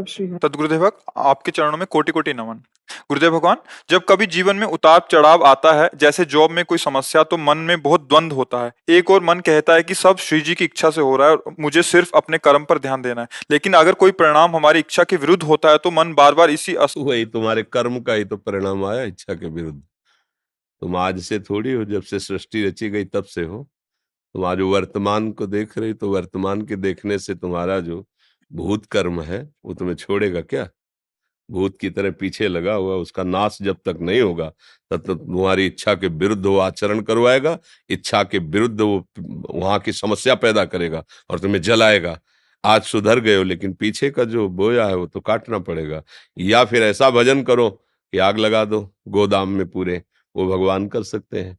श्री सदगुरुदेव आपके चरणों में कोटि कोटि नमन। गुरुदेव भगवान, जब कभी जीवन में उतार चढ़ाव आता है, जैसे जॉब में कोई समस्या, तो मन में बहुत द्वंद्व होता है। एक और मन कहता है कि सब श्री जी की इच्छा से हो रहा है और मुझे सिर्फ अपने कर्म पर ध्यान देना है, लेकिन अगर कोई परिणाम हमारी इच्छा के विरुद्ध होता है तो मन बार बार इसी वही तुम्हारे कर्म का ही तो परिणाम आया, इच्छा के विरुद्ध। तुम आज से थोड़ी हो, जब से सृष्टि रची गई तब से हो। तुम आज वर्तमान को देख रही, तो वर्तमान के देखने से तुम्हारा जो भूत कर्म है वो तुम्हें छोड़ेगा क्या? भूत की तरह पीछे लगा हुआ, उसका नाश जब तक नहीं होगा तब तक तुम्हारी इच्छा के विरुद्ध वो आचरण करवाएगा, इच्छा के विरुद्ध वो वहां की समस्या पैदा करेगा और तुम्हें जलाएगा। आज सुधर गए हो, लेकिन पीछे का जो बोया है वो तो काटना पड़ेगा। या फिर ऐसा भजन करो कि आग लगा दो गोदाम में पूरे, वो भगवान कर सकते हैं,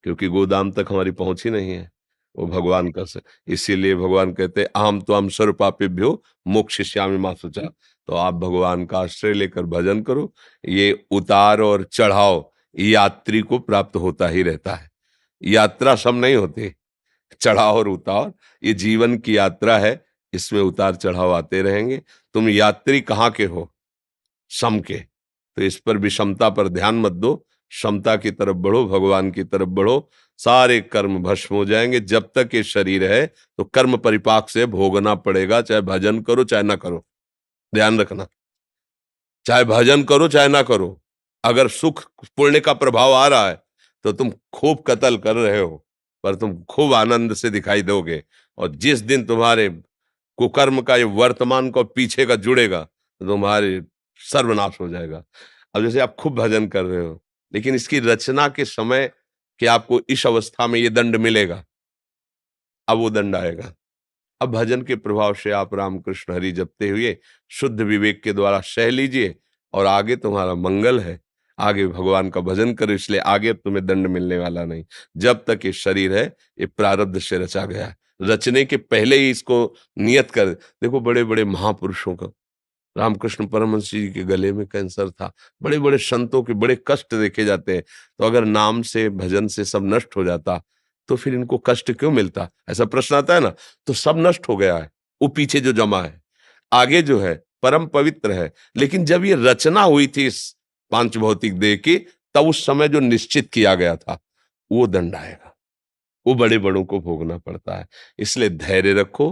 क्योंकि गोदाम तक हमारी पहुंच ही नहीं है। वो भगवान कर सकते, इसीलिए भगवान कहते हैं अहम तो हम सर्वपापेभ्यो मोक्षयिष्यामि मा शुचः। तो आप भगवान का आश्रय लेकर भजन करो। ये उतार और चढ़ाव यात्री को प्राप्त होता ही रहता है। यात्रा सब नहीं होती, चढ़ाव और उतार ये जीवन की यात्रा है, इसमें उतार चढ़ाव आते रहेंगे। तुम यात्री कहाँ के हो? सम के। तो इस पर विषमता पर ध्यान मत दो, समता की तरफ बढ़ो, भगवान की तरफ बढ़ो। सारे कर्म भस्म हो जाएंगे। जब तक ये शरीर है तो कर्म परिपाक से भोगना पड़ेगा, चाहे भजन करो चाहे ना करो। ध्यान रखना, चाहे भजन करो चाहे ना करो। अगर सुख पुण्य का प्रभाव आ रहा है तो तुम खूब कत्ल कर रहे हो, पर तुम खूब आनंद से दिखाई दोगे। और जिस दिन तुम्हारे कुकर्म का ये वर्तमान को पीछे का जुड़ेगा तो तुम्हारे सर्वनाश हो जाएगा। अब जैसे आप खूब भजन कर रहे हो, लेकिन इसकी रचना के समय कि आपको इस अवस्था में ये दंड मिलेगा, अब वो दंड आएगा। अब भजन के प्रभाव से आप राम कृष्ण हरि जपते हुए शुद्ध विवेक के द्वारा सह लीजिए, और आगे तुम्हारा मंगल है। आगे भगवान का भजन करो, इसलिए आगे तुम्हें दंड मिलने वाला नहीं। जब तक ये शरीर है ये प्रारब्ध से रचा गया है। रचने के पहले ही इसको नियत कर। देखो बड़े बड़े महापुरुषों का, रामकृष्ण परमहंस जी के गले में कैंसर था, बड़े बड़े संतों के बड़े कष्ट देखे जाते हैं। तो अगर नाम से भजन से सब नष्ट हो जाता तो फिर इनको कष्ट क्यों मिलता? ऐसा प्रश्न आता है ना। तो सब नष्ट हो गया है, वो पीछे जो जमा है, आगे जो है परम पवित्र है। लेकिन जब ये रचना हुई थी इस पांच भौतिक देह की, तब उस समय जो निश्चित किया गया था वो दंड आएगा, वो बड़े बड़ों को भोगना पड़ता है। इसलिए धैर्य रखो,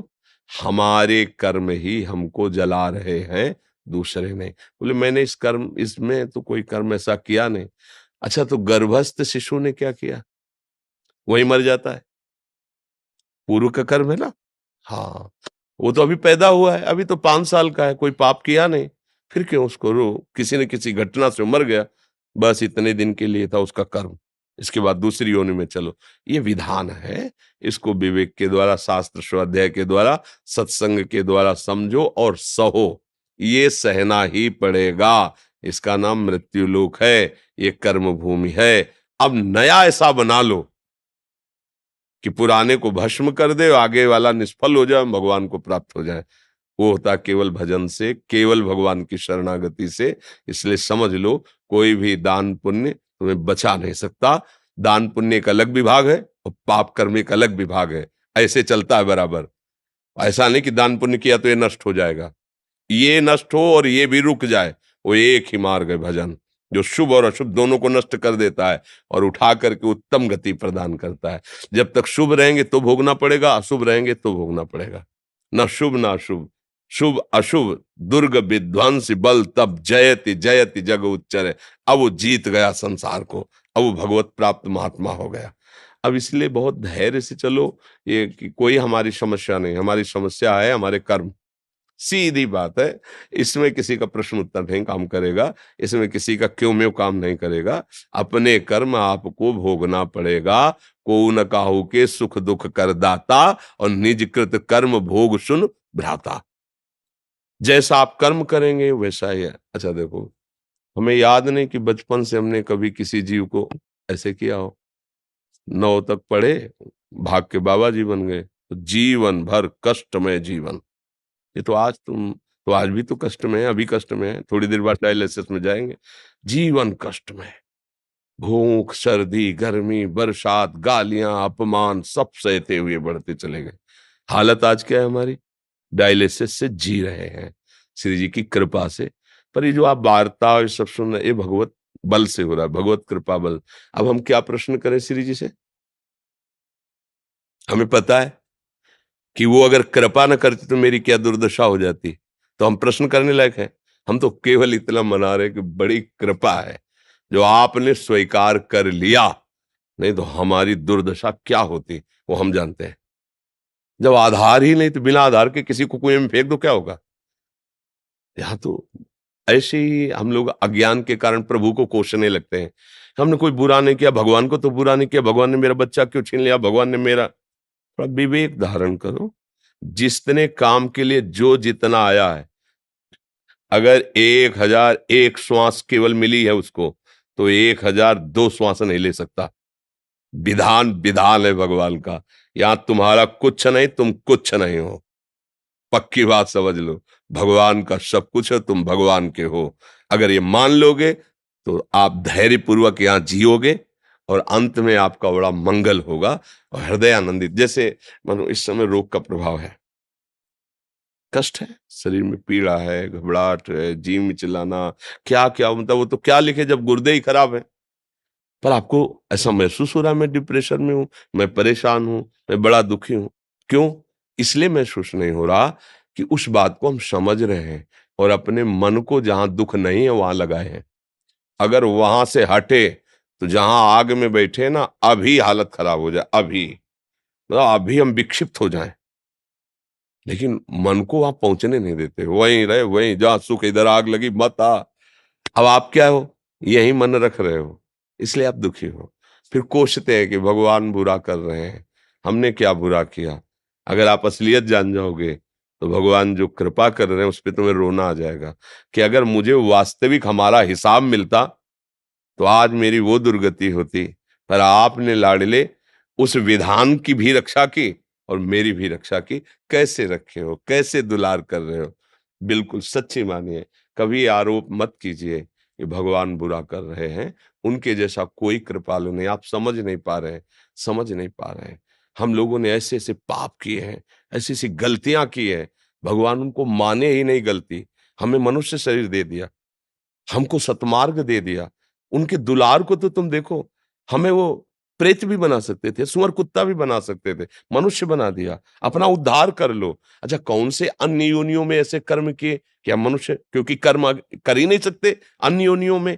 हमारे कर्म ही हमको जला रहे हैं, दूसरे नहीं। बोले मैंने इस कर्म, इसमें तो कोई कर्म ऐसा किया नहीं। अच्छा, तो गर्भस्थ शिशु ने क्या किया? वही मर जाता है, पूर्व का कर्म है ना। हाँ, वो तो अभी पैदा हुआ है, अभी तो 5 साल का है, कोई पाप किया नहीं, फिर क्यों उसको रो? किसी न किसी घटना से मर गया, बस इतने दिन के लिए था उसका कर्म, इसके बाद दूसरी योनि में चलो। ये विधान है, इसको विवेक के द्वारा, शास्त्र स्वाध्याय के द्वारा, सत्संग के द्वारा समझो और सहो। ये सहना ही पड़ेगा, इसका नाम मृत्यु लोक है, ये कर्म भूमि है। अब नया ऐसा बना लो कि पुराने को भस्म कर दे, आगे वाला निष्फल हो जाए, भगवान को प्राप्त हो जाए। वो होता केवल भजन से, केवल भगवान की शरणागति से। इसलिए समझ लो, कोई भी दान पुण्य तुम्हें बचा नहीं सकता। दान पुण्य एक अलग विभाग है और पाप कर्म एक अलग विभाग है, ऐसे चलता है बराबर। ऐसा नहीं कि दान पुण्य किया तो ये नष्ट हो जाएगा, ये नष्ट हो और ये भी रुक जाए, वो एक ही मार्ग है भजन, जो शुभ और अशुभ दोनों को नष्ट कर देता है और उठा करके उत्तम गति प्रदान करता है। जब तक शुभ रहेंगे तो भोगना पड़ेगा, अशुभ रहेंगे तो भोगना पड़ेगा। न शुभ न अशुभ, शुभ अशुभ दुर्ग विध्वंस बल तब जयति जयति जग उच्चर। अब वो जीत गया संसार को, अब वो भगवत प्राप्त महात्मा हो गया। अब इसलिए बहुत धैर्य से चलो। ये कि कोई हमारी समस्या नहीं, हमारी समस्या है हमारे कर्म, सीधी बात है। इसमें किसी का प्रश्न उत्तर नहीं काम करेगा, इसमें किसी का क्यों म्यों काम नहीं करेगा। अपने कर्म आपको भोगना पड़ेगा। को न काहू के सुख दुख कर दाता, और निज कृत कर्म भोग सुन भ्राता। जैसा आप कर्म करेंगे वैसा ही है। अच्छा देखो, हमें याद नहीं कि बचपन से हमने कभी किसी जीव को ऐसे किया हो। 9 तक पढ़े, भाग के बाबा जी बन गए, तो जीवन भर कष्टमय जीवन। ये तो आज तुम, तो आज भी तो कष्ट में है, अभी कष्ट में है, थोड़ी देर बाद डायलिसिस में जाएंगे। जीवन कष्ट में, भूख सर्दी गर्मी बरसात गालियां अपमान सब सहते हुए बढ़ते चले गए। हालत आज क्या है हमारी? डायलिसिस से जी रहे हैं। श्री जी की कृपा से। पर ये जो आप वार्ता और ये सब सुन रहे हैं, ये भगवत बल से हो रहा है, भगवत कृपा बल। अब हम क्या प्रश्न करें श्री जी से? हमें पता है कि वो अगर कृपा न करती तो मेरी क्या दुर्दशा हो जाती, तो हम प्रश्न करने लायक हैं। हम तो केवल इतना मना रहे कि बड़ी कृपा है जो आपने स्वीकार कर लिया, नहीं तो हमारी दुर्दशा क्या होती वो हम जानते हैं। जब आधार ही नहीं तो बिना आधार के किसी को कुएं में फेंक दो, क्या होगा? यहाँ तो ऐसे ही हम लोग अज्ञान के कारण प्रभु को कोसने लगते हैं। हमने कोई बुरा नहीं किया, भगवान को तो बुरा नहीं किया, भगवान ने मेरा बच्चा क्यों छीन लिया, भगवान ने मेरा। थोड़ा विवेक धारण करो। जितने काम के लिए जो जितना आया है, अगर 1001 श्वास केवल मिली है उसको, तो 1002 श्वास नहीं ले सकता। विधान विधान है भगवान का। यहां तुम्हारा कुछ नहीं, तुम कुछ नहीं हो। पक्की बात समझ लो, भगवान का सब कुछ है, तुम भगवान के हो। अगर ये मान लोगे तो आप धैर्य पूर्वक यहां जियोगे और अंत में आपका बड़ा मंगल होगा और हृदय आनंदित। जैसे मानो इस समय रोग का प्रभाव है, कष्ट है, शरीर में पीड़ा है, घबराहट है, जी में चिल्लाना, क्या क्या, मतलब वो तो क्या लिखे जब गुर्दे ही खराब है। पर आपको ऐसा महसूस हो रहा है मैं डिप्रेशन में हूं, मैं परेशान हूं, मैं बड़ा दुखी हूं। क्यों? इसलिए महसूस नहीं हो रहा कि उस बात को हम समझ रहे हैं और अपने मन को जहां दुख नहीं है वहां लगाए हैं। अगर वहां से हटे तो जहां आग में बैठे ना, अभी हालत खराब हो जाए, अभी मतलब अभी हम विक्षिप्त हो जाएं। लेकिन मन को आप पहुंचने नहीं देते, वहीं रहे, वहीं जहां सुख, इधर आग लगी मत आ। अब आप क्या हो? यही मन रख रहे हो, इसलिए आप दुखी हो। फिर कोसते हैं कि भगवान बुरा कर रहे हैं, हमने क्या बुरा किया। अगर आप असलियत जान जाओगे तो भगवान जो कृपा कर रहे हैं उस पर तुम्हें रोना आ जाएगा कि अगर मुझे वास्तविक हमारा हिसाब मिलता तो आज मेरी वो दुर्गति होती। पर आपने लाडले उस विधान की भी रक्षा की और मेरी भी रक्षा की। कैसे रखे हो, कैसे दुलार कर रहे हो। बिल्कुल सच्ची मानिए, कभी आरोप मत कीजिए कि भगवान बुरा कर रहे हैं। उनके जैसा कोई कृपालु नहीं। आप समझ नहीं पा रहे हैं, समझ नहीं पा रहे हैं। हम लोगों ने ऐसे ऐसे पाप किए हैं, ऐसी ऐसी गलतियां की है, भगवान उनको माने ही नहीं गलती। हमें मनुष्य शरीर दे दिया, हमको सतमार्ग दे दिया। उनके दुलार को तो तुम देखो, हमें वो प्रेत भी बना सकते थे, सुअर कुत्ता भी बना सकते थे, मनुष्य बना दिया। अपना उद्धार कर लो। अच्छा, कौन से अन्य योनियों में ऐसे कर्म किए कि हम मनुष्य, क्योंकि कर्म कर ही नहीं सकते अन्य योनियों में,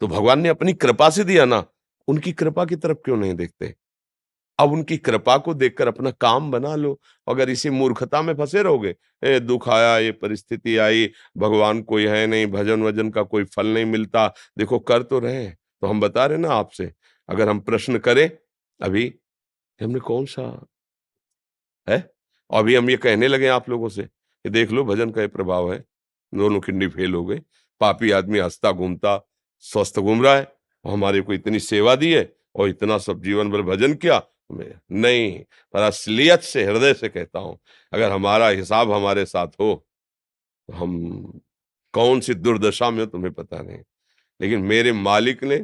तो भगवान ने अपनी कृपा से दिया ना। उनकी कृपा की तरफ क्यों नहीं देखते? अब उनकी कृपा को देखकर अपना काम बना लो। अगर इसी मूर्खता में फंसे रहोगे, दुख आया, ये परिस्थिति आई, भगवान कोई है नहीं, भजन वजन का कोई फल नहीं मिलता, देखो कर तो रहे हैं। तो हम बता रहे ना आपसे, अगर हम प्रश्न करें अभी कि हमने कौन सा है, और अभी हम ये कहने लगे आप लोगों से कि देख लो भजन का ये प्रभाव है, दोनों किडनी फेल हो गई, पापी आदमी हंसता घूमता स्वस्थ घूम रहा है, और हमारे को इतनी सेवा दी है और इतना सब जीवन भर भजन किया। नहीं, पर असलियत से हृदय से कहता हूं, अगर हमारा हिसाब हमारे साथ हो तो हम कौन सी दुर्दशा में हो तुम्हें पता नहीं। लेकिन मेरे मालिक ने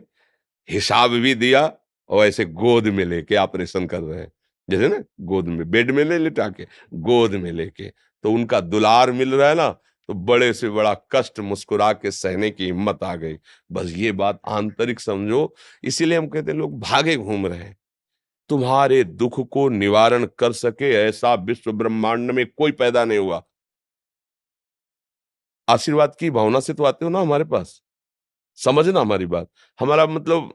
हिसाब भी दिया और ऐसे गोद में लेके ऑपरेशन कर रहे हैं। जैसे ना गोद में, बेड में ले लिटा के, गोद में लेके, तो उनका दुलार मिल रहा है ना, तो बड़े से बड़ा कष्ट मुस्कुरा के सहने की हिम्मत आ गई। बस ये बात आंतरिक समझो। इसीलिए हम कहते हैं लोग भागे घूम रहे हैं। तुम्हारे दुख को निवारण कर सके ऐसा विश्व ब्रह्मांड में कोई पैदा नहीं हुआ। आशीर्वाद की भावना से तो आते हो ना हमारे पास, समझना हमारी बात। हमारा मतलब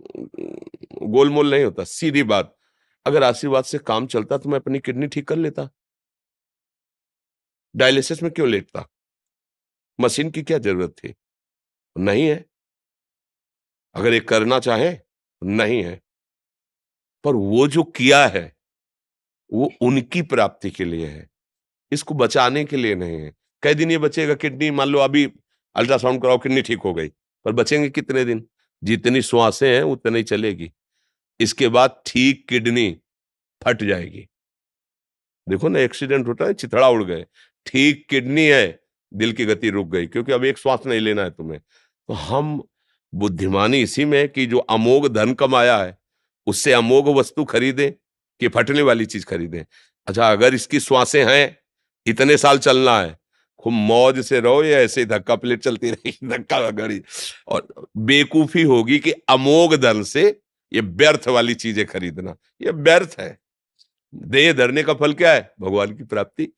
गोलमोल नहीं होता, सीधी बात। अगर आशीर्वाद से काम चलता तो मैं अपनी किडनी ठीक कर लेता, डायलिसिस में क्यों लेटता, मशीन की क्या जरूरत थी? नहीं है। अगर ये करना चाहे, नहीं है। पर वो जो किया है वो उनकी प्राप्ति के लिए है, इसको बचाने के लिए नहीं है। कई दिन ये बचेगा किडनी, मान लो अभी अल्ट्रासाउंड कराओ किडनी ठीक हो गई, पर बचेंगे कितने दिन? जितनी श्वासें हैं उतनी ही चलेगी। इसके बाद ठीक किडनी फट जाएगी। देखो ना, एक्सीडेंट होता है, चिथड़ा उड़ गए, ठीक किडनी है, दिल की गति रुक गई, क्योंकि अब एक श्वास नहीं लेना है तुम्हें। तो हम बुद्धिमानी इसी में है कि जो अमोघ धन कमाया है उससे अमोघ वस्तु खरीदें कि फटने वाली चीज खरीदें। अच्छा, अगर इसकी श्वासें हैं, इतने साल चलना है, खूब मौज से रहो या ऐसे ही धक्का प्लेट चलती रहेगी, धक्का गाड़ी। और बेवकूफी होगी कि अमोघ धन से ये व्यर्थ वाली चीजें खरीदना, ये व्यर्थ है। देह धरने का फल क्या है? भगवान की प्राप्ति।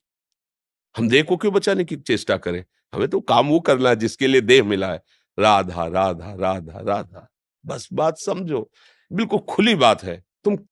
हम देह को क्यों बचाने की चेष्टा करें? हमें तो काम वो करना है जिसके लिए देह मिला है। राधा राधा राधा राधा, बस बात समझो, बिल्कुल खुली बात है। तुम